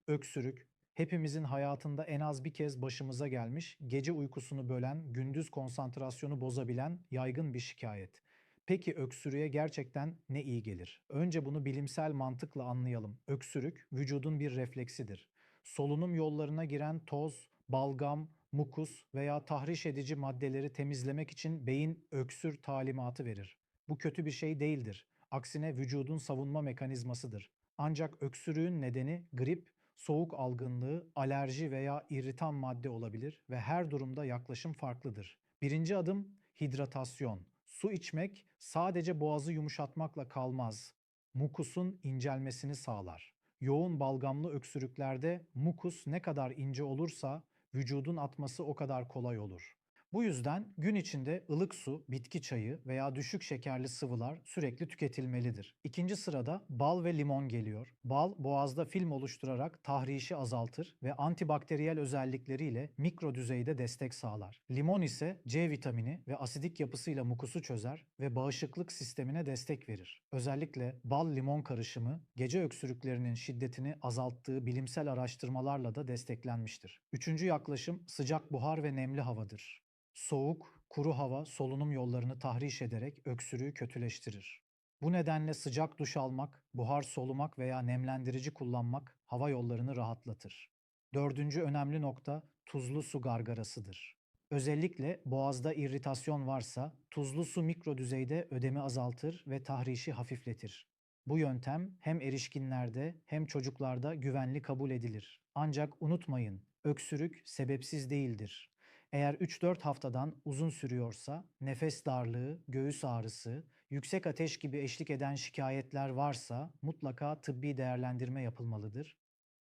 Öksürük, hepimizin hayatında en az bir kez başımıza gelmiş, gece uykusunu bölen, gündüz konsantrasyonu bozabilen yaygın bir şikayet. Peki öksürüğe gerçekten ne iyi gelir? Önce bunu bilimsel mantıkla anlayalım. Öksürük, vücudun bir refleksidir. Solunum yollarına giren toz, balgam, mukus veya tahriş edici maddeleri temizlemek için beyin öksür talimatı verir. Bu kötü bir şey değildir. Aksine vücudun savunma mekanizmasıdır. Ancak öksürüğün nedeni grip, soğuk algınlığı, alerji veya irritan madde olabilir ve her durumda yaklaşım farklıdır. Birinci adım hidratasyon. Su içmek sadece boğazı yumuşatmakla kalmaz. Mukusun incelmesini sağlar. Yoğun balgamlı öksürüklerde mukus ne kadar ince olursa vücudun atması o kadar kolay olur. Bu yüzden gün içinde ılık su, bitki çayı veya düşük şekerli sıvılar sürekli tüketilmelidir. İkinci sırada bal ve limon geliyor. Bal boğazda film oluşturarak tahrişi azaltır ve antibakteriyel özellikleriyle mikro düzeyde destek sağlar. Limon ise C vitamini ve asidik yapısıyla mukusu çözer ve bağışıklık sistemine destek verir. Özellikle bal-limon karışımı gece öksürüklerinin şiddetini azalttığı bilimsel araştırmalarla da desteklenmiştir. Üçüncü yaklaşım sıcak buhar ve nemli havadır. Soğuk, kuru hava solunum yollarını tahriş ederek öksürüğü kötüleştirir. Bu nedenle sıcak duş almak, buhar solumak veya nemlendirici kullanmak hava yollarını rahatlatır. Dördüncü önemli nokta tuzlu su gargarasıdır. Özellikle boğazda irritasyon varsa tuzlu su mikro düzeyde ödemi azaltır ve tahrişi hafifletir. Bu yöntem hem erişkinlerde hem çocuklarda güvenli kabul edilir. Ancak unutmayın, öksürük sebepsiz değildir. Eğer 3-4 haftadan uzun sürüyorsa, nefes darlığı, göğüs ağrısı, yüksek ateş gibi eşlik eden şikayetler varsa mutlaka tıbbi değerlendirme yapılmalıdır.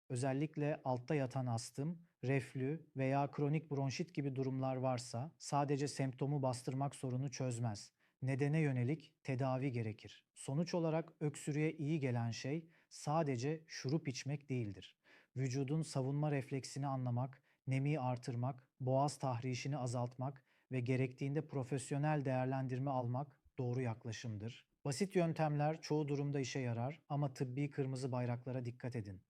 Özellikle altta yatan astım, reflü veya kronik bronşit gibi durumlar varsa sadece semptomu bastırmak sorunu çözmez. Nedene yönelik tedavi gerekir. Sonuç olarak öksürüğe iyi gelen şey sadece şurup içmek değildir. Vücudun savunma refleksini anlamak, nemi artırmak, boğaz tahrişini azaltmak ve gerektiğinde profesyonel değerlendirme almak doğru yaklaşımdır. Basit yöntemler çoğu durumda işe yarar ama tıbbi kırmızı bayraklara dikkat edin.